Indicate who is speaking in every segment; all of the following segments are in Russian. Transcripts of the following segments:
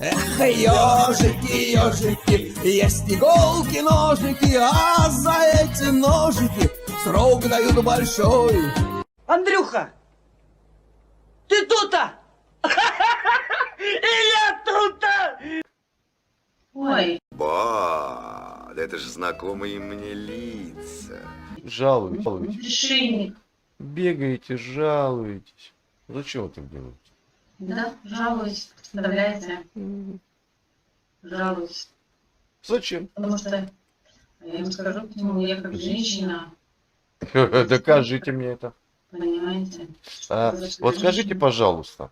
Speaker 1: Эх, ежики, ежики, есть иголки, ножики, а за эти ножики срок дают большой.
Speaker 2: Андрюха, ты тут-то? И я тут-то!
Speaker 3: Ой,
Speaker 4: Ба, да это же знакомые мне лица.
Speaker 5: Жалуетесь.
Speaker 3: решейник.
Speaker 5: Бегаете, жалуетесь. Зачем вы так делаете?
Speaker 3: Да, жалуюсь, представляете? Жалуюсь.
Speaker 5: Зачем?
Speaker 3: Потому что я им скажу, почему я как женщина,
Speaker 5: Докажите мне это.
Speaker 3: понимаете?
Speaker 5: Вот скажите, пожалуйста,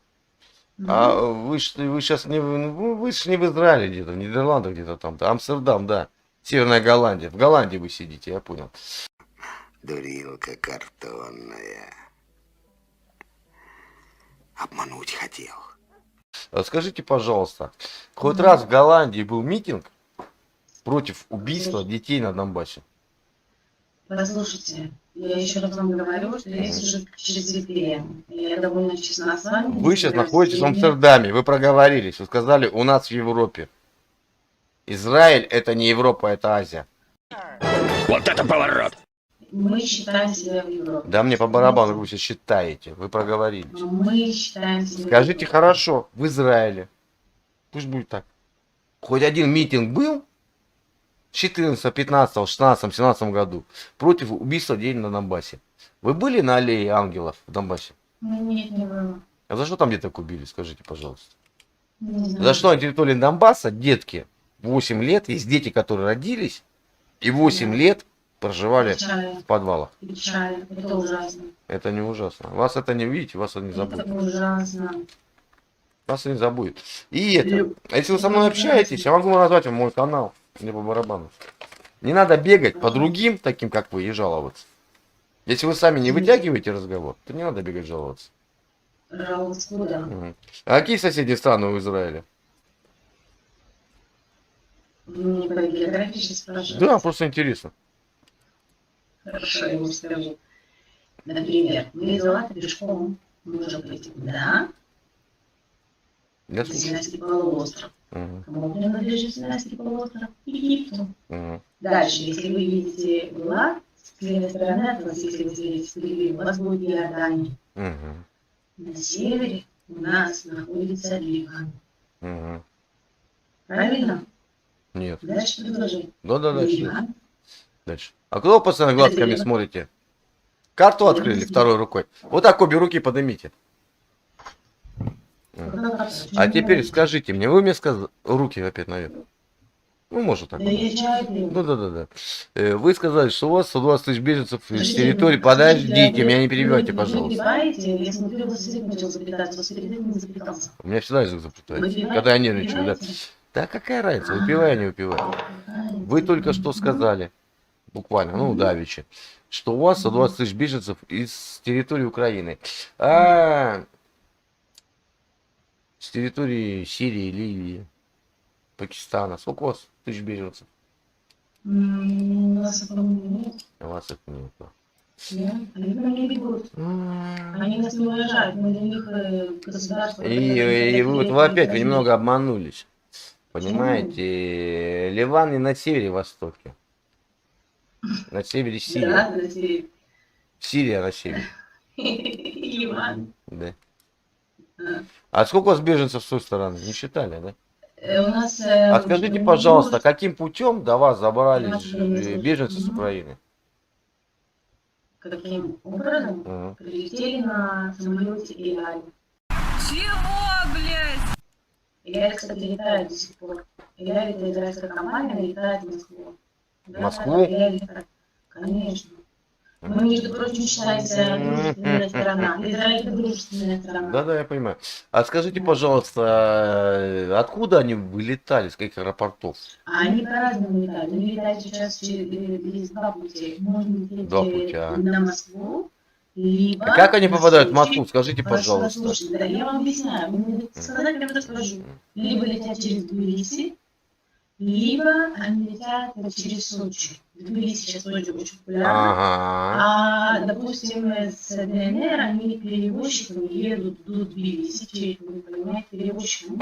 Speaker 5: а вы сейчас не, вы ж не в Израиле где-то, в Нидерландах где-то там, Амстердам, да, Северная Голландия. В Голландии вы сидите, я понял.
Speaker 4: Дурилка картонная. Обмануть хотел.
Speaker 5: А скажите, пожалуйста, хоть раз в Голландии был митинг против убийства детей на Донбассе?
Speaker 3: Послушайте, я еще раз вам говорю, что я сижу через VPN. Я довольно честна с вами.
Speaker 5: Вы сейчас находитесь в Амстердаме, вы проговорились, вы сказали, у нас в Европе. Израиль это не Европа, это Азия.
Speaker 1: Вот это поворот!
Speaker 3: Мы считаем себя в Европе.
Speaker 5: Да мне по барабану, вы сейчас считаете, вы проговорились.
Speaker 3: Мы считаем себя
Speaker 5: Скажите
Speaker 3: в Европе.
Speaker 5: хорошо, в Израиле. Пусть будет так. Хоть один митинг был в 14, 15, 16, 17 году против убийства детей на Донбассе. Вы были на аллее ангелов в Донбассе?
Speaker 3: Нет, не было.
Speaker 5: А за что там деток убили, скажите, пожалуйста?
Speaker 3: Не знаю.
Speaker 5: За что на территории Донбасса детки 8 лет, есть дети, которые родились, и 8 лет проживали
Speaker 3: Печально.
Speaker 5: в подвалах.
Speaker 3: Печально. Это ужасно.
Speaker 5: Это не ужасно. Вас это не видите, вас это не
Speaker 3: Это
Speaker 5: забудет.
Speaker 3: ужасно.
Speaker 5: Вас это не забудет. И это, если вы со мной общаетесь, я могу назвать вам мой канал. Мне по барабану. Не надо бегать по другим, таким как вы, и жаловаться. Если вы сами не вытягиваете разговор, то не надо бегать жаловаться.
Speaker 3: Жалость куда?
Speaker 5: Мгм. А какие соседние страны у Израиля?
Speaker 3: Вы мне по географии сейчас спрашиваете?
Speaker 5: Да, просто интересно.
Speaker 3: Хорошо, я вам скажу. Например, мы из Алаты пешком можем пойти куда?
Speaker 5: Я
Speaker 3: На
Speaker 5: слушаю.
Speaker 3: Синайский полуостров.
Speaker 5: Мгм.
Speaker 3: Кому принадлежит Синайский полуостров? Египту.
Speaker 5: Мгм.
Speaker 3: Дальше, если вы видите Лад, с левой стороны от вас, если вы видите впереди, у вас будет Иордания.
Speaker 5: Мгм.
Speaker 3: На севере у нас находится Ливан.
Speaker 5: Мгм.
Speaker 3: Правильно?
Speaker 5: Нет.
Speaker 3: Дальше предложи.
Speaker 5: Да, дальше.
Speaker 3: Ливан.
Speaker 5: Дальше. А куда вы постоянно глазками смотрите? Карту открыли второй рукой. Вот так обе руки поднимите. А теперь скажите мне, вы мне сказали, руки опять наверх. Ну, может так.
Speaker 3: Да я чай пью.
Speaker 5: Ну да. Вы сказали, что у вас 120 тысяч беженцев с
Speaker 3: Подождите,
Speaker 5: территории. Подождите, меня не перебивайте,
Speaker 3: Вы
Speaker 5: пожалуйста.
Speaker 3: перебиваете, я смотрю, у вас язык начал заплетаться, у вас перед этим не заплетался.
Speaker 5: У меня всегда язык заплетается,
Speaker 3: Выпиваете?
Speaker 5: когда я нервничаю, да.
Speaker 3: Выпиваете?
Speaker 5: Да какая разница, выпиваю, не выпиваю. Вы только что сказали, буквально, ну, давеча, что у вас 120 тысяч беженцев из территории Украины. А с территории Сирии, Ливии, Пакистана. Сколько у вас тысяч беженцев?
Speaker 3: У нас этого нет.
Speaker 5: У вас их нет. Да.
Speaker 3: Нет. Они к нам не бегут. Они нас не уважают. Мы для них государство.
Speaker 5: И вы опять вы немного обманулись. Понимаете, Ливан не на севере и востоке. На севере Сирия.
Speaker 3: Да, на севере.
Speaker 5: Сирия на севере.
Speaker 3: Ливан.
Speaker 5: Да. А сколько у вас беженцев с той стороны? Не считали, да?
Speaker 3: У нас...
Speaker 5: А скажите, пожалуйста, каким путем до вас забрали беженцы с Украины?
Speaker 3: Каким образом?
Speaker 5: Мгм.
Speaker 3: Прилетели на самолете Эль-Аль.
Speaker 6: Чего, блядь?
Speaker 3: Эль-Аль, кстати, летает до сих пор. Эль-Аль — это израильская компания, летает в Москву. Да,
Speaker 5: Москву?
Speaker 3: Эль-Аль летает. Конечно. Мы, между прочим, считаемся дружественная страна. Израиль — это дружественная страна.
Speaker 5: Да, я понимаю. А скажите, пожалуйста, откуда они вылетали, с каких аэропортов?
Speaker 3: А они по-разному летают. Они летают сейчас через два пути. Можно лететь
Speaker 5: Два пути, а.
Speaker 3: на Москву, либо...
Speaker 5: А как они
Speaker 3: на
Speaker 5: попадают в
Speaker 3: Сочи.
Speaker 5: Москву? Скажите,
Speaker 3: Хорошо,
Speaker 5: пожалуйста.
Speaker 3: слушайте, да, я вам объясняю. Вы мне сказать, я вам расскажу. Либо летят через Тбилиси, либо они летят через Сочи. В Тбилиси сейчас Сочи очень популярно.
Speaker 5: Ага.
Speaker 3: А, допустим, с ДНР они перевозчиками едут до Тбилиси, вы понимаете, перевозчиком.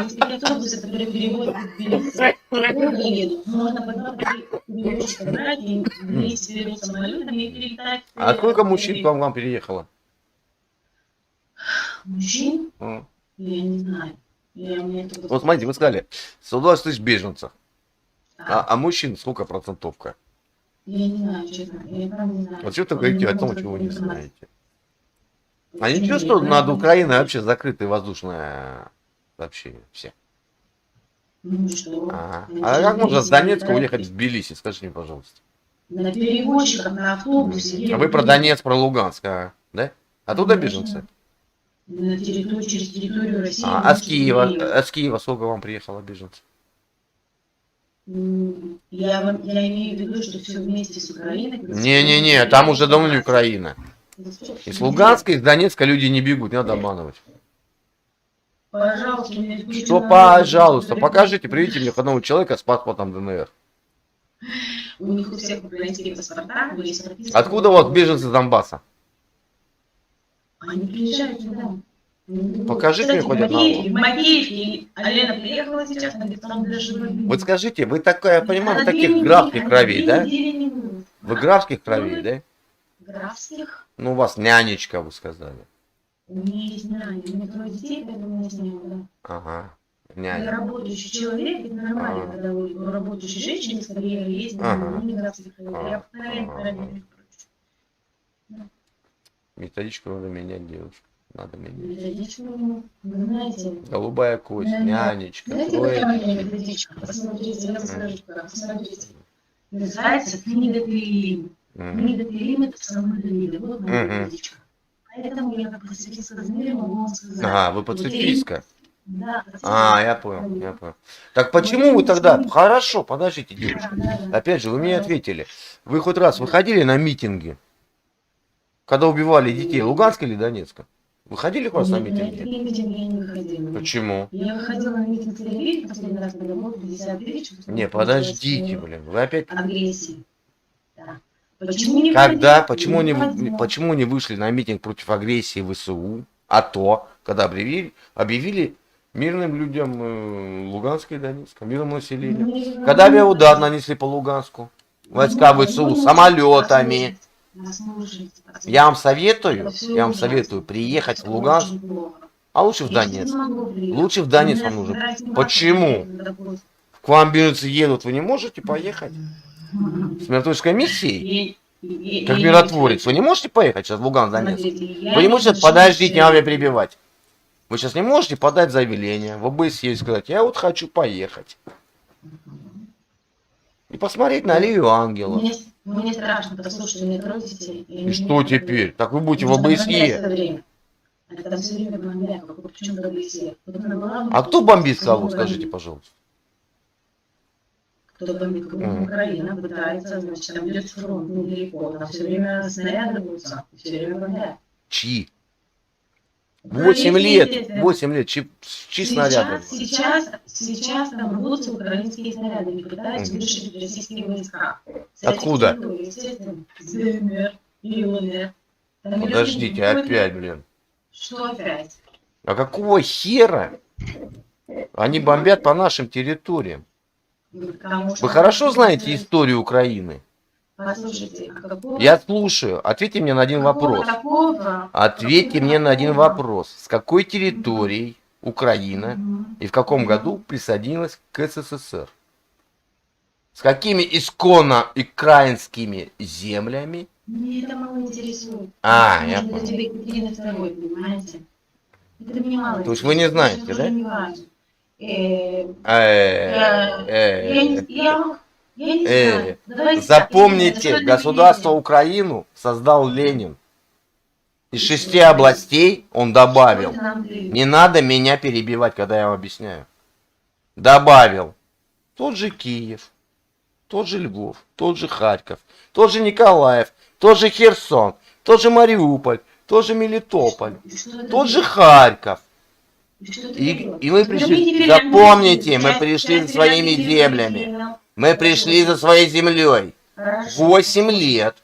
Speaker 3: Есть такие автобусы, которые переводят в Тбилиси. Долго едут. Можно по 2-3 перевозчика брать и в Тбилиси берут самолетами и перелетать.
Speaker 5: А сколько мужчин к вам переехало?
Speaker 3: Мужчин?
Speaker 5: М.
Speaker 3: Я не знаю.
Speaker 5: Вот смотрите, вы сказали, 120 тысяч беженцев. А мужчин сколько процентовка?
Speaker 3: Я не знаю, честно. Я правда не знаю.
Speaker 5: Вот что вы говорите о том, чего вы не знаете? А ничего, что над Украиной вообще закрытое воздушное сообщение? Все.
Speaker 3: Ну что?
Speaker 5: Ага. А как можно с Донецка уехать в Тбилиси? Скажите мне, пожалуйста.
Speaker 3: На перевозчиках, на автобусе.
Speaker 5: А вы про Донецк, про Луганск, да? Оттуда беженцы?
Speaker 3: На территорию, через территорию России.
Speaker 5: А с Киева сколько вам приехало беженцев?
Speaker 3: Я имею в виду, что все вместе с Украиной.
Speaker 5: Не-не-не, там уже давно не Украина. Из Луганска, из Донецка люди не бегут, не надо обманывать.
Speaker 3: Пожалуйста,
Speaker 5: Что, пожалуйста, покажите, приведите мне одного человека с паспортом ДНР.
Speaker 3: У них у всех украинские паспорта были прописаны.
Speaker 5: Откуда у вас беженцы с Донбасса?
Speaker 3: Они приезжают сюда.
Speaker 5: Покажите мне хоть одного.
Speaker 3: В Макеевке Алена приехала сейчас, она говорит, там даже...
Speaker 5: Вот скажите, вы такая, я понимаю, вы таких графских кровей, да? Вы графских кровей, да?
Speaker 3: Графских?
Speaker 5: Ну, у вас нянечка, вы сказали.
Speaker 3: У меня есть няня, у меня 3 детей, поэтому у меня есть няня, да.
Speaker 5: Ага,
Speaker 3: Я
Speaker 5: няня.
Speaker 3: работающий человек, это нормально, когда у работающей женщины с карьерой есть,
Speaker 5: Ага.
Speaker 3: не графских кровей. Я повторяю,
Speaker 5: Методичку надо менять, девушка. Надо менять.
Speaker 3: методичку, вы знаете,
Speaker 5: Голубая кость, нянечка,
Speaker 3: знаете,
Speaker 5: трое.
Speaker 3: какая у меня методичка? Посмотрите, я вам скажу, как, посмотрите. Называется книга Пелим. Книга Пелим — это самая книга, вот моя методичка. Поэтому я как пацифистка в мире могу вам сказать.
Speaker 5: Ага, вы пацифистка.
Speaker 3: Да,
Speaker 5: А, я понял, я понял. Так почему вы тогда... Хорошо, подождите, девушка. Опять же, вы мне ответили. Вы хоть раз выходили на митинги, когда убивали детей Луганска или Донецка? Выходили хоть раз на митинги?
Speaker 3: На митинги я не выходила.
Speaker 5: Почему?
Speaker 3: Я выходила на митинг в Тель-Авиве последний раз, когда было 50 тысяч.
Speaker 5: Не, подождите, блин. Вы опять...
Speaker 3: Агрессии. Да. Почему не
Speaker 5: Когда?
Speaker 3: выходила?
Speaker 5: Почему не вышли на митинг против агрессии ВСУ? АТО, когда объявили мирным людям Луганска и Донецка, мирному населению. Когда авиаудар нанесли по Луганску, войска ВСУ самолетами. Я вам советую приехать в Луганск, а лучше в Донецк. Лучше в Донецк вам нужен. Почему? К вам беженцы едут, вы не можете поехать? С миротворческой миссией? Как миротворец, вы не можете поехать сейчас в Луганск, Донецк? Вы не можете, подождите, не надо меня перебивать. Вы сейчас не можете подать заявление в ОБСЕ и сказать, я вот хочу поехать. И посмотреть на Алию Ангела.
Speaker 3: Мне страшно, послушайте, у меня 3 детей.
Speaker 5: И что теперь? Так вы будете в ОБСЕ.
Speaker 3: Это все время бомбят, причем в ОБСЕ.
Speaker 5: А кто бомбит кого, скажите, пожалуйста?
Speaker 3: Кто бомбит, Украина пытается, значит, там идет фронт недалеко, там все время снаряды рвутся, все время бомбят.
Speaker 5: Чьи? 8 лет, чьи снаряды?
Speaker 3: Сейчас там рвутся украинские снаряды, и пытаются вышибить российские войска.
Speaker 5: Откуда?
Speaker 3: Естественно, с ДНР и ЛНР.
Speaker 5: Подождите, опять, блин.
Speaker 3: Что опять?
Speaker 5: А какого хера они бомбят по нашим территориям? Вы хорошо знаете историю Украины?
Speaker 3: Послушайте, а какого...
Speaker 5: Я слушаю. Ответьте мне на один вопрос. Ответьте мне на один вопрос. С какой территорией Украина и в каком году присоединилась к СССР? С какими исконно украинскими землями?
Speaker 3: Мне это мало интересует.
Speaker 5: Я понял.
Speaker 3: Это тебе Екатерина II, понимаете? Это мне мало.
Speaker 5: То есть вы не знаете, да?
Speaker 3: Я не знаю.
Speaker 5: Запомните, государство Украину создал Ленин. Из 6 областей он добавил. Не надо меня перебивать, когда я вам объясняю. Добавил тот же Киев, тот же Львов, тот же Харьков, тот же Николаев, тот же Херсон, тот же Мариуполь, тот же Мелитополь, тот же Харьков. И мы пришли, запомните, мы пришли за своими землями. Мы пришли за своей землей. 8 лет.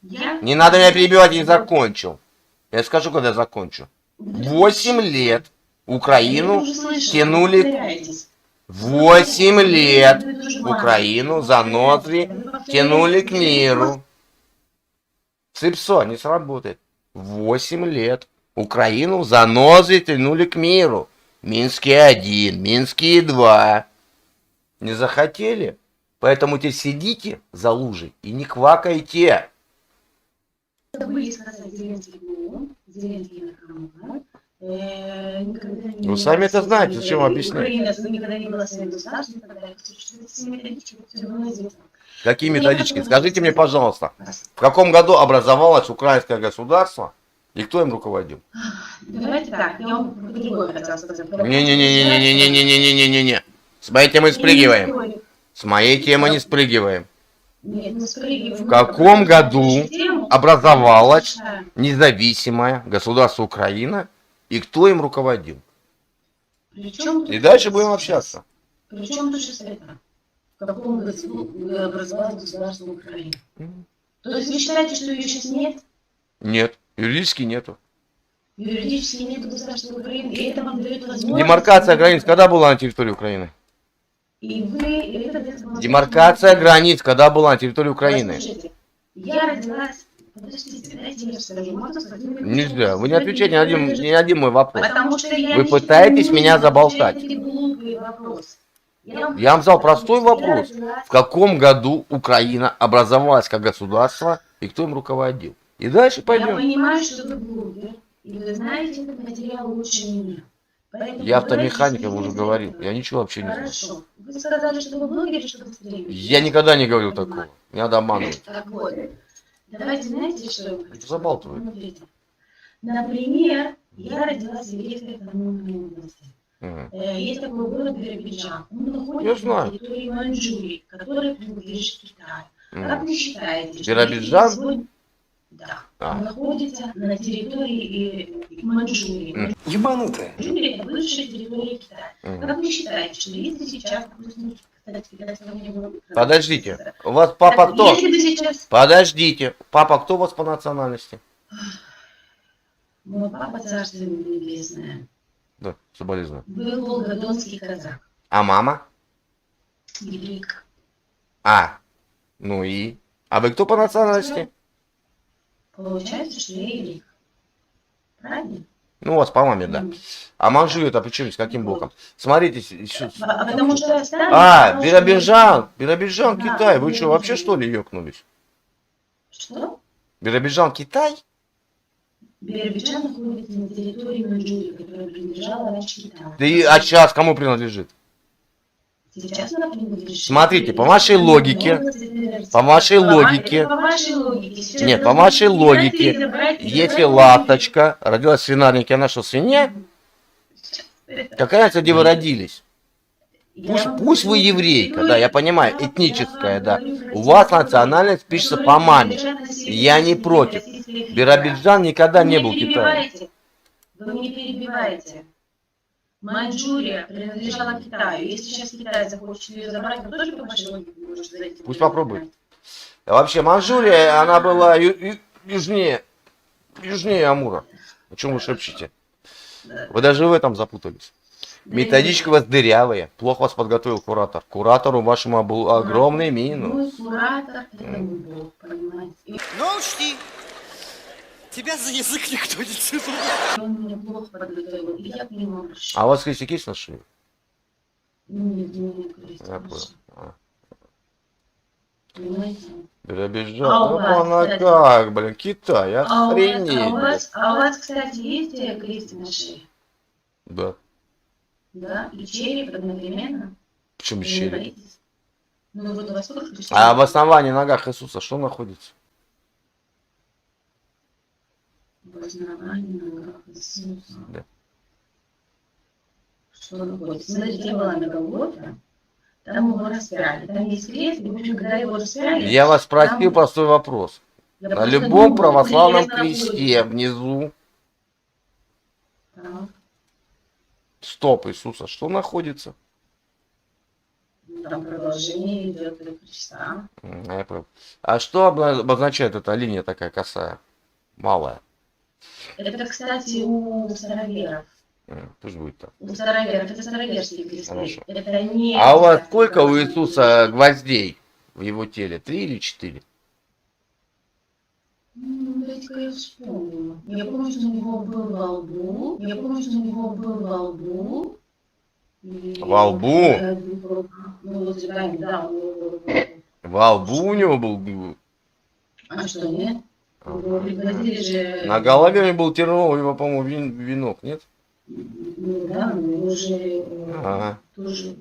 Speaker 5: Не надо меня перебивать, я не закончил. Я скажу, когда я закончу. 8 лет Украину
Speaker 3: уже слышала,
Speaker 5: тянули
Speaker 3: повторяетесь.
Speaker 5: 8 лет.
Speaker 3: Вы тоже
Speaker 5: Украину за ноздри тянули к миру. Ципсо, не сработает. 8 лет. Украину за ноздри тянули к миру. Минские 1, Минские 2. Не захотели? Поэтому теперь сидите за лужей и не квакайте.
Speaker 3: Были сказать Зеленскому, Зеленский наркоман. Никогда не
Speaker 5: Вы сами это знаете, зачем объяснять?
Speaker 3: Украина никогда не была своим государством, тогда я хочу, что это все методички, все давно известно.
Speaker 5: Какие методички? Скажите мне, пожалуйста, в каком году образовалось украинское государство и кто им руководил?
Speaker 3: Давайте так, я вам про другое хотела сказать.
Speaker 5: Не-не-не-не-не-не-не-не-не-не-не. С моей темы спрыгиваем. С моей темы не спрыгиваем.
Speaker 3: Нет, не спрыгиваем.
Speaker 5: В каком году образовалось независимое государство Украина и кто им руководил? И дальше будем общаться.
Speaker 3: Причем тут сейчас это? В каком году образовалось государство Украины? То есть вы считаете, что ее сейчас нет?
Speaker 5: Нет, юридически нету.
Speaker 3: Юридически нет государства Украины, и это вам дает возможность...
Speaker 5: Демаркация границ когда была на территории Украины?
Speaker 3: И вы... это дает возможность...
Speaker 5: Демаркация границ когда была на территории Украины?
Speaker 3: Послушайте, я родилась... Подождите, дайте я расскажу. Можно сказать?
Speaker 5: Нельзя, вы не отвечаете ни на один мой вопрос.
Speaker 3: Потому что я
Speaker 5: Вы
Speaker 3: не
Speaker 5: пытаетесь
Speaker 3: хочу
Speaker 5: меня заболтать.
Speaker 3: отвечать на эти глупые вопросы.
Speaker 5: Я вам задал простой вопрос. В каком году Украина образовалась как государство и кто им руководил? И дальше
Speaker 3: Я
Speaker 5: пойдем.
Speaker 3: понимаю, что вы блогер, и вы знаете этот материал лучше меня. Поэтому
Speaker 5: Я
Speaker 3: давайте
Speaker 5: автомехаником
Speaker 3: следите
Speaker 5: уже
Speaker 3: за
Speaker 5: говорил.
Speaker 3: этим.
Speaker 5: Я ничего вообще не знаю.
Speaker 3: Хорошо. Вы сказали, что вы блогер, что вы стримите.
Speaker 5: Я никогда не говорил такого. Не надо обманывать.
Speaker 3: Так вот. Давайте, знаете, что я хочу?
Speaker 5: Забалтывай.
Speaker 3: Смотрите. Например, я родилась в Еврейской автономной области.
Speaker 5: Мгм.
Speaker 3: Есть такой город Биробиджан. Он
Speaker 5: Я
Speaker 3: находится
Speaker 5: знаю.
Speaker 3: на территории Маньчжурии, которая принадлежит Китаю.
Speaker 5: Мгм.
Speaker 3: Как вы считаете, что
Speaker 5: Биробиджан?
Speaker 3: если сегодня... Да.
Speaker 5: А.
Speaker 3: Он находится на территории Маньчжурии.
Speaker 5: Мгм.
Speaker 1: Ебанутая.
Speaker 3: Маньчжурия – это бывшая территория Китая.
Speaker 5: Мгм.
Speaker 3: Как вы считаете, что если сейчас, допустим, кстати, китайского не было...
Speaker 5: Подождите. У вас папа
Speaker 3: Так,
Speaker 5: кто?
Speaker 3: Если бы сейчас...
Speaker 5: Подождите. Папа кто у вас по национальности?
Speaker 3: Мой папа, царство ему небесное,
Speaker 5: Да, соболезную.
Speaker 3: был волгодонский казак,
Speaker 5: А мама?
Speaker 3: еврейка.
Speaker 5: А. Ну и? А вы кто по национальности?
Speaker 3: Получается, что я еврейка. Правильно?
Speaker 5: Ну, у вас по маме, да. А Манчжурия это почему? С каким боком? Смотрите, еще...
Speaker 3: Потому что остались...
Speaker 5: Биробиджан. Биробиджан, Китай. Вы что, вообще что ли ёкнулись?
Speaker 3: Что?
Speaker 5: Биробиджан, Китай?
Speaker 3: Биробиджан находится на территории Маньчжурии, которая принадлежала раньше Китаю.
Speaker 5: Да и, а сейчас кому принадлежит?
Speaker 3: Сейчас она принадлежит...
Speaker 5: Смотрите, по вашей логике, по вашей логике,
Speaker 3: По вашей логике. Сейчас
Speaker 5: нет, по
Speaker 3: должны
Speaker 5: вашей
Speaker 3: взять
Speaker 5: логике,
Speaker 3: и забрать,
Speaker 5: если
Speaker 3: забрать.
Speaker 5: ласточка родилась в свинарнике, она что, свинья? Какая разница, где вы родились?
Speaker 3: Я
Speaker 5: Пусть,
Speaker 3: вам
Speaker 5: пусть вы
Speaker 3: говорю,
Speaker 5: еврейка,
Speaker 3: вы-
Speaker 5: да, я понимаю,
Speaker 3: я
Speaker 5: этническая,
Speaker 3: вам
Speaker 5: да.
Speaker 3: говорю про
Speaker 5: У вас
Speaker 3: тех,
Speaker 5: национальность пишется
Speaker 3: которые
Speaker 5: по маме.
Speaker 3: принадлежат на севере
Speaker 5: Я не
Speaker 3: Российской
Speaker 5: против.
Speaker 3: Федерации.
Speaker 5: Биробиджан никогда
Speaker 3: Вы
Speaker 5: не
Speaker 3: меня
Speaker 5: был Китаем.
Speaker 3: перебиваете. Вы меня перебиваете. Маньчжурия принадлежала Китаю. Если сейчас Китай захочет ее забрать, вы тоже по вашей логике можете зайти.
Speaker 5: Пусть попробует. А вообще Манчжурия, она была южнее Амура. О чем вы шепчете? Вы даже в этом запутались. Методичка у вас дырявая. Плохо вас подготовил куратор. Куратору вашему был огромный минус.
Speaker 3: Мой куратор это мой бог, понимаете. И
Speaker 7: Но учти, тебя за язык никто не тянул.
Speaker 3: он меня плохо подготовил, и я к нему обращаюсь.
Speaker 5: А у вас крестик есть на шее?
Speaker 3: Нет, нет, крестик.
Speaker 5: Я понял. А.
Speaker 3: Понимаете?
Speaker 5: Биробиджан.
Speaker 3: А у
Speaker 5: Ну
Speaker 3: вас,
Speaker 5: она
Speaker 3: кстати?
Speaker 5: как, блин, Китай,
Speaker 3: А у
Speaker 5: охренеть.
Speaker 3: вас, кстати, есть крестик на шее?
Speaker 5: Да.
Speaker 3: Да? И череп одновременно?
Speaker 5: Почему
Speaker 3: Вы не
Speaker 5: череп?
Speaker 3: боитесь? Ну вот у вас тоже крестик.
Speaker 5: А в основании ногах Иисуса что находится?
Speaker 3: В основании ногах Иисуса.
Speaker 5: Да.
Speaker 3: Что находится? Смотрите, я была на Голгофе, там его распяли. Там есть крест, и, в общем, когда его распяли...
Speaker 5: Я вас спросил
Speaker 3: там-
Speaker 5: простой вопрос.
Speaker 3: я
Speaker 5: На
Speaker 3: просто
Speaker 5: любом
Speaker 3: думала,
Speaker 5: православном
Speaker 3: крест
Speaker 5: кресте внизу
Speaker 3: находится.
Speaker 5: стоп Иисуса, что находится?
Speaker 3: Там продолжение идет до креста.
Speaker 5: Я понял. А что обозначает эта линия такая косая? Малая.
Speaker 3: Это, кстати, у староверов.
Speaker 5: Пусть будет так.
Speaker 3: У староверов это староверские кресты.
Speaker 5: Хорошо.
Speaker 3: Это не...
Speaker 5: А у вас сколько у Иисуса гвоздей в его теле? 3 или 4?
Speaker 3: Дайте-ка я вспомню. Я помню, что у него был во лбу. Я помню, что у него был во лбу.
Speaker 5: Во лбу?
Speaker 3: Ну, вот, да,
Speaker 5: Во лбу у него был?
Speaker 3: а что, нет? Пригвоздили же...
Speaker 5: На голове у него был терновый, его, по-моему, венок, нет?
Speaker 3: Ну, да, но уже...
Speaker 5: Ага.
Speaker 3: Тоже...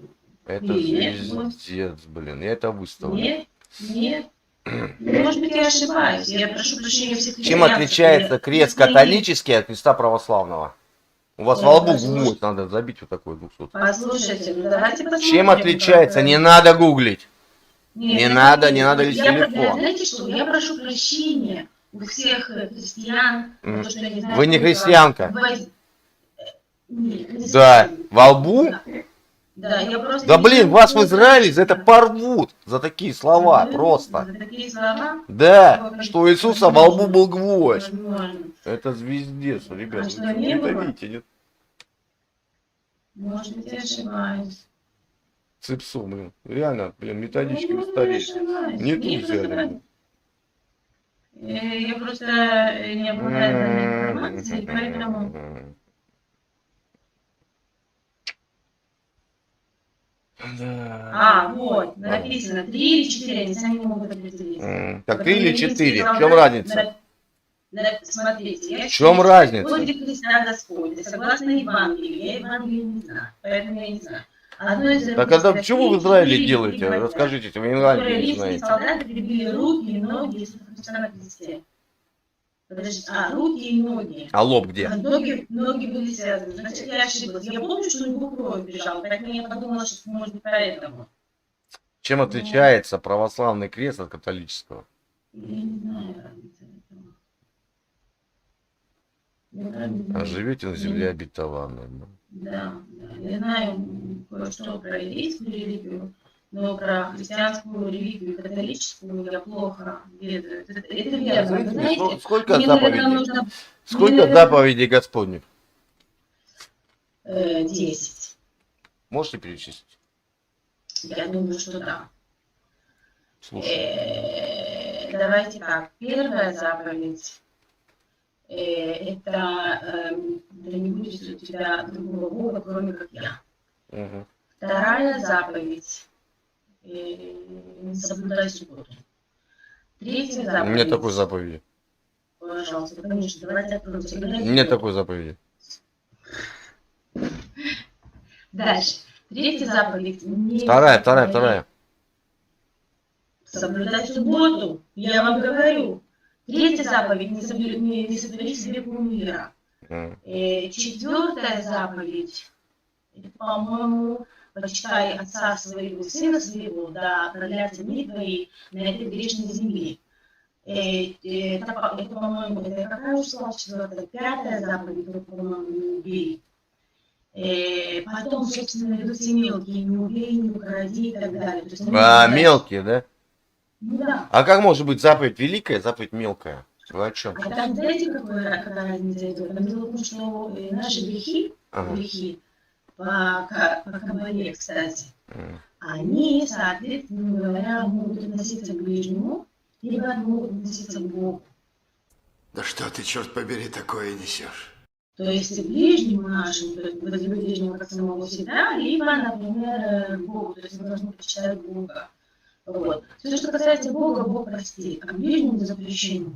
Speaker 5: Это
Speaker 3: Нет,
Speaker 5: звездец, блин. Я это выставлю.
Speaker 3: Нет, нет. Ну, может быть, я ошибаюсь. Я прошу прощения всех
Speaker 5: Чем
Speaker 3: христиан,
Speaker 5: отличается
Speaker 3: я-
Speaker 5: крест католический от креста православного? У вас
Speaker 3: Я
Speaker 5: во лбу
Speaker 3: прошу.
Speaker 5: гвоздь, надо забить вот такой 200.
Speaker 3: Послушайте, ну давайте посмотрим.
Speaker 5: Чем отличается?
Speaker 3: как,
Speaker 5: Не надо гуглить.
Speaker 3: Нет,
Speaker 5: не надо лезть в
Speaker 3: я,
Speaker 5: телефон.
Speaker 3: знаете что, я прошу прощения у всех христиан, за то, что я не знаю...
Speaker 5: Вы не
Speaker 3: сколько
Speaker 5: христианка.
Speaker 3: Нет, не
Speaker 5: Да.
Speaker 3: совсем.
Speaker 5: Во лбу?
Speaker 3: Да, я просто...
Speaker 5: Да
Speaker 3: не
Speaker 5: блин,
Speaker 3: знаю,
Speaker 5: вас в
Speaker 3: сколько-
Speaker 5: Израиле за это порвут. За такие слова просто.
Speaker 3: За такие слова?
Speaker 5: Да, что у Иисуса во лбу был гвоздь.
Speaker 3: Возможно.
Speaker 5: Это звездец, ребят.
Speaker 3: А что,
Speaker 5: Вы
Speaker 3: не
Speaker 5: не
Speaker 3: было?
Speaker 5: давите, нет?
Speaker 3: Может быть, я ошибаюсь.
Speaker 5: Цепсу, блин. Реально, блин, методички
Speaker 3: Может быть, я
Speaker 5: устарели.
Speaker 3: ошибаюсь.
Speaker 5: Не
Speaker 3: Я
Speaker 5: тут
Speaker 3: просто-
Speaker 5: взяли.
Speaker 3: Я просто не обладаю данной информацией, поэтому...
Speaker 5: Да.
Speaker 3: А, вот, написано 3 или 4, они сами не могут определить.
Speaker 5: Так, 3 или
Speaker 3: Потому
Speaker 5: 4?
Speaker 3: что
Speaker 5: В чем разница?
Speaker 3: Смотрите, я
Speaker 5: В чем разница?
Speaker 3: После Христа Господь, согласно Евангелию, я Евангелие не знаю, поэтому я не знаю. Одно из
Speaker 5: Так а да, что вы в Израиле
Speaker 3: 4
Speaker 5: делаете?
Speaker 3: гвоздя,
Speaker 5: Расскажите, вы
Speaker 3: которые
Speaker 5: Израиле не
Speaker 3: римские
Speaker 5: знаете.
Speaker 3: солдаты прибили руки и ноги Иисуса Христа на кресте. Подождите, руки и ноги.
Speaker 5: А лоб где?
Speaker 3: Ноги были связаны. Значит, я ошиблась. Я помню, что у него кровь бежала, поэтому я подумала, что может быть поэтому.
Speaker 5: Чем отличается православный крест от католического?
Speaker 3: Я не знаю разницы этого. Я правда не
Speaker 5: А
Speaker 3: знаю.
Speaker 5: живете на земле обетованной.
Speaker 3: Да, да. Я знаю кое-что про еврейскую религию, но про христианскую религию, католическую я плохо ведаю. Это верно. Вы знаете,
Speaker 5: Сколько
Speaker 3: мне, наверное,
Speaker 5: заповедей?
Speaker 3: нужно
Speaker 5: Сколько заповедей Господних?
Speaker 3: 10.
Speaker 5: Можете перечислить?
Speaker 3: Я думаю, что да.
Speaker 5: Слушай.
Speaker 3: Давайте так. Первая заповедь это да не будет у тебя другого Бога, кроме как я.
Speaker 5: Угу.
Speaker 3: Вторая заповедь не соблюдай субботу. Третья заповедь.
Speaker 5: Нет такой заповеди.
Speaker 3: Пожалуйста, конечно, давайте откроем. Соблюдай
Speaker 5: Нет
Speaker 3: субботу.
Speaker 5: такой заповеди.
Speaker 3: Дальше. Третья заповедь. Не
Speaker 5: Вторая.
Speaker 3: Соблюдай субботу. Я вам говорю. Третья заповедь. Не сотвори себе кумира. Четвертая заповедь. Это, по-моему, почитай отца своего и сына своего, да продлятся дни твои на этой грешной земле. Это, по-моему, это какая уж слова четвертая? Пятая заповедь, только, по-моему, не убей. Потом, собственно, идут все мелкие, не убей, не укради и так далее. То есть,
Speaker 5: Мелкие, да?
Speaker 3: Ну да.
Speaker 5: А как может быть заповедь великая, заповедь мелкая? Вы о чем?
Speaker 3: А там, знаете, какая разница идет? Там дело в том, что наши грехи, по Кабале, кстати, они, соответственно говоря, могут относиться к ближнему, либо могут относиться к Богу.
Speaker 4: Да что ты, черт побери, такое несешь?
Speaker 3: То есть к ближнему нашему, то есть возлюби ближнего как самого себя, либо, например, к Богу, то есть мы должны почитать Бога. Вот. Все, что касается Бога, Бог простит, а к ближнему запрещено.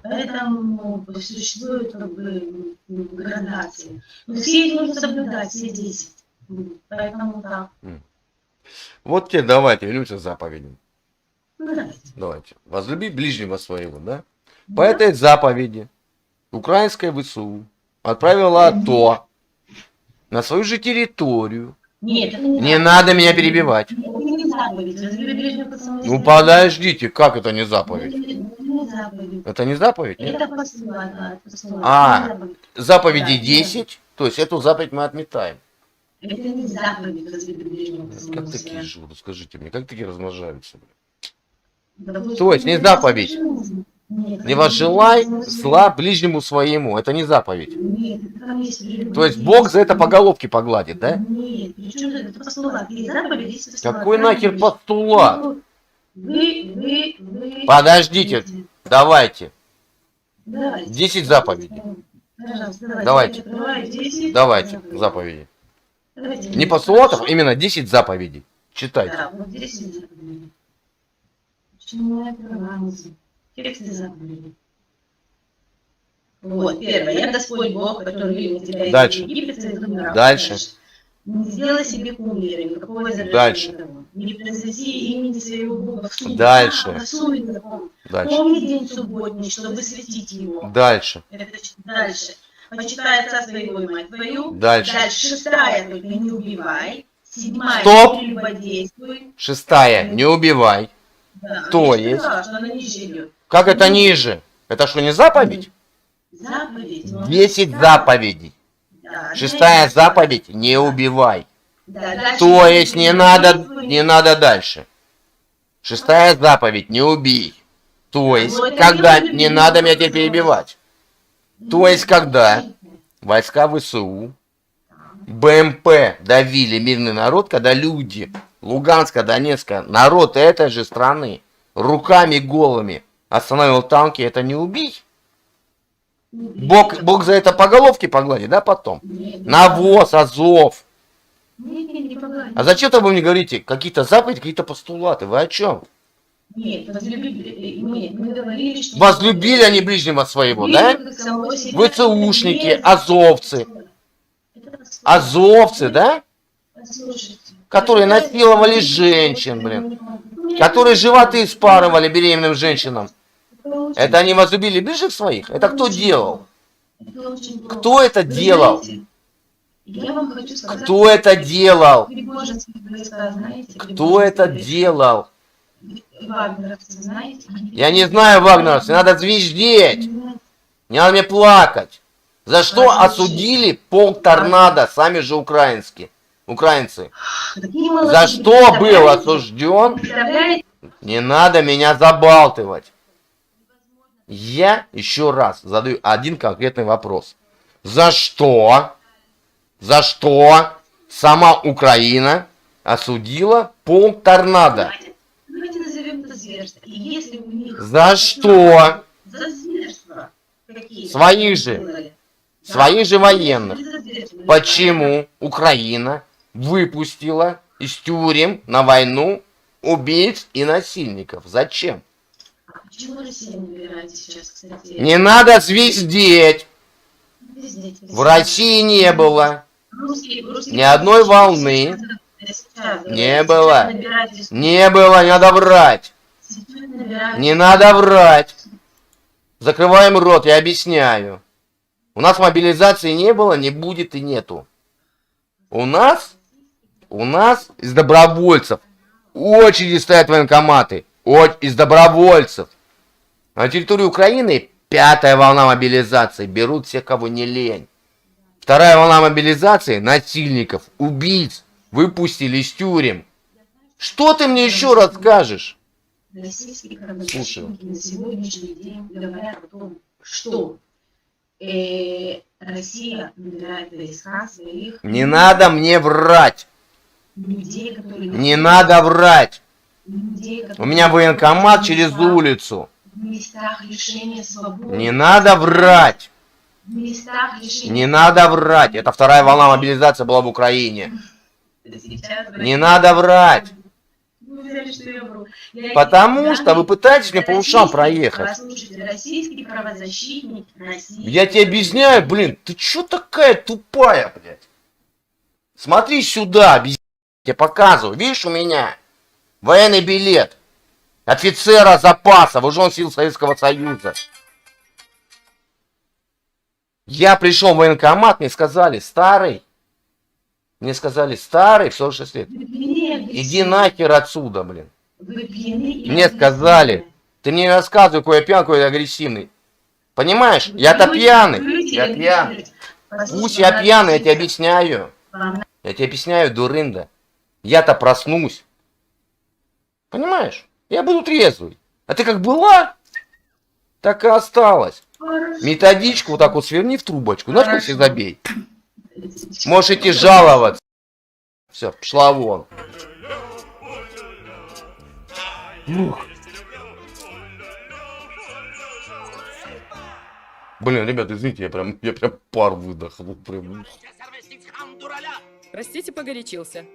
Speaker 3: Поэтому существуют как бы градации. Но все их нужно соблюдать, все 10. Поэтому так.
Speaker 5: Вот тебе давайте, вернемся к заповедям.
Speaker 3: Ну,
Speaker 5: Давайте. Возлюби ближнего своего, да? По этой заповеди украинская ВСУ отправила АТО на свою же территорию.
Speaker 3: Нет, это не
Speaker 5: Не
Speaker 3: заповедь.
Speaker 5: надо меня перебивать.
Speaker 3: Это не заповедь. Возлюби ближнего как самого
Speaker 5: Ну
Speaker 3: себя.
Speaker 5: подождите, как это не заповедь?
Speaker 3: Это не заповедь.
Speaker 5: Это не заповедь? Нет?
Speaker 3: Это постулат, да, это постулат.
Speaker 5: А,
Speaker 3: Это не заповедь.
Speaker 5: Заповедей
Speaker 3: Да,
Speaker 5: 10, то есть эту заповедь мы отметаем.
Speaker 3: Это не заповедь возлюби ближнего как самого
Speaker 5: Как
Speaker 3: себя.
Speaker 5: такие живут, скажите мне, как такие размножаются?
Speaker 3: Да вы
Speaker 5: То есть не
Speaker 3: что,
Speaker 5: заповедь.
Speaker 3: Нет,
Speaker 5: Не возжелай зла ближнему своему. Это не заповедь.
Speaker 3: Нет, там есть
Speaker 5: То есть Бог за это по головке погладит, да?
Speaker 3: Нет, причем это постулат. Есть заповедь, есть постулат.
Speaker 5: Какой нахер постулат?
Speaker 3: Вы...
Speaker 5: Подождите, давайте.
Speaker 3: Давайте.
Speaker 5: 10 заповедей.
Speaker 3: Пожалуйста,
Speaker 5: Давайте.
Speaker 3: Открываю 10.
Speaker 5: Давайте, заповеди.
Speaker 3: Давайте.
Speaker 5: Не постулатов, именно 10 заповедей. Читайте.
Speaker 3: Да, вот 10 заповедей. Почему мы открываемся? Тексты заповедей. Вот, первое. Я Господь Бог, который вывел тебя из
Speaker 5: Дальше.
Speaker 3: Египта, из дома рабства.
Speaker 5: Дальше.
Speaker 3: Не сделай себе кумира, никакого
Speaker 5: Дальше.
Speaker 3: изображения. Не произноси имени своего Бога в суд.
Speaker 5: Дальше.
Speaker 3: В суд закон.
Speaker 5: Дальше.
Speaker 3: Помни день субботний, чтобы светить его.
Speaker 5: Дальше.
Speaker 3: Это дальше. Почитай отца своего и мать твою.
Speaker 5: Дальше.
Speaker 3: Дальше. 6-я, только не убивай. 7-я,
Speaker 5: Стоп!
Speaker 3: не прелюбодействуй.
Speaker 5: 6-я, не убивай.
Speaker 3: Да.
Speaker 5: То
Speaker 3: Я же
Speaker 5: есть?
Speaker 3: сказала, что она ниже идет.
Speaker 5: Как это ниже? Это что, не заповедь?
Speaker 3: Заповедь. но
Speaker 5: 10
Speaker 3: да.
Speaker 5: заповедей.
Speaker 3: Да,
Speaker 5: 6-я заповедь, не убивай.
Speaker 3: Да, дальше
Speaker 5: То есть не надо дальше. 6-я заповедь, не убей. То есть,
Speaker 3: Вот это
Speaker 5: когда
Speaker 3: не
Speaker 5: не надо меня теперь перебивать. То есть, когда войска ВСУ, БМП давили мирный народ, когда люди Луганска, Донецка, народ этой же страны руками голыми остановил танки, это не убий? Бог за это по головке погладит, да, потом? Навоз, Азов.
Speaker 3: Не погладь.
Speaker 5: А зачем-то вы мне говорите какие-то заповеди, какие-то постулаты? Вы о чем?
Speaker 3: Нет, нет, мы говорили, что...
Speaker 5: Возлюбили они ближнего своего, да? ВЦУшники, азовцы. Азовцы, да? Которые насиловали женщин, блин. Которые животы спарывали беременным женщинам. Это они возлюбили ближних своих? Это кто делал? Кто это делал?
Speaker 3: Я вам хочу сказать,
Speaker 5: Кто это делал?
Speaker 3: Пригожинские войска, знаете?
Speaker 5: Кто это делал?
Speaker 3: Вагнеровцы, знаете?
Speaker 5: Я не знаю, вагнеровцы, надо звездеть. Не надо мне плакать. За что осудили полк торнадо, сами же украинцы? За что был осужден?
Speaker 3: Представляете?
Speaker 5: Не надо меня забалтывать. Я еще раз задаю один конкретный вопрос. За что сама Украина осудила полк торнадо?
Speaker 3: Давайте назовем это зверство. И если у них...
Speaker 5: За что?
Speaker 3: За зверство. Какие?
Speaker 5: Своих же военных.
Speaker 3: За зверство.
Speaker 5: Почему Украина выпустила из тюрем на войну убийц и насильников? Зачем?
Speaker 3: Почему Россия набирает сейчас, кстати?
Speaker 5: Не надо звездеть. В России не было ни одной волны. Не было. Не было, не надо врать. Не надо врать. Закрываем рот, я объясняю. У нас мобилизации не было, не будет и нету. У нас из добровольцев очереди стоят военкоматы. Из добровольцев. На территории Украины 5-я волна мобилизации. Берут всех, кого не лень. 2-я волна мобилизации насильников, убийц выпустили из тюрем. Что ты мне еще расскажешь?
Speaker 3: Российские
Speaker 5: Слушай.
Speaker 3: правозащитники на сегодняшний день говорят о том, что Россия набирает войска своих
Speaker 5: Не надо мне врать.
Speaker 3: людей, которые...
Speaker 5: Не надо врать.
Speaker 3: Людей,
Speaker 5: У
Speaker 3: которые
Speaker 5: меня военкомат через улицу.
Speaker 3: в местах лишения свободы.
Speaker 5: Не надо врать.
Speaker 3: В местах лишения...
Speaker 5: Не надо врать. Это 2-я волна мобилизации была в Украине.
Speaker 3: Сейчас...
Speaker 5: Не надо врать.
Speaker 3: Вы взяли, что я вру. Я
Speaker 5: Потому
Speaker 3: эти
Speaker 5: что вы пытаетесь мне по ушам
Speaker 3: российские,
Speaker 5: проехать.
Speaker 3: Послушайте, российский правозащитник, российский...
Speaker 5: Я тебе объясняю, блин, ты чё такая тупая, блядь? Смотри сюда, объясняю, я показываю. Видишь, у меня военный билет офицера запаса, вооруженных сил Советского Союза. Я пришел в военкомат, мне сказали, старый, в 46 лет.
Speaker 3: Вы пьяны,
Speaker 5: Иди нахер отсюда, блин.
Speaker 3: Вы пьяны и
Speaker 5: Мне сказали, ты мне не рассказывай, какой я пьяный, какой я агрессивный. Понимаешь? Я-то пьяный. Я пьяный. Пусть я пьяный, я тебе объясняю. Я тебе объясняю, дурында. Я-то проснусь. Понимаешь? Я буду трезвый. А ты как была? Так и осталось. Методичку вот так вот сверни в трубочку, ножкой забей. Можешь идти жаловаться. Все, пошла вон. Ух. Блин, ребят, извините, я прям пар выдохнул. Прям.
Speaker 8: Простите, погорячился.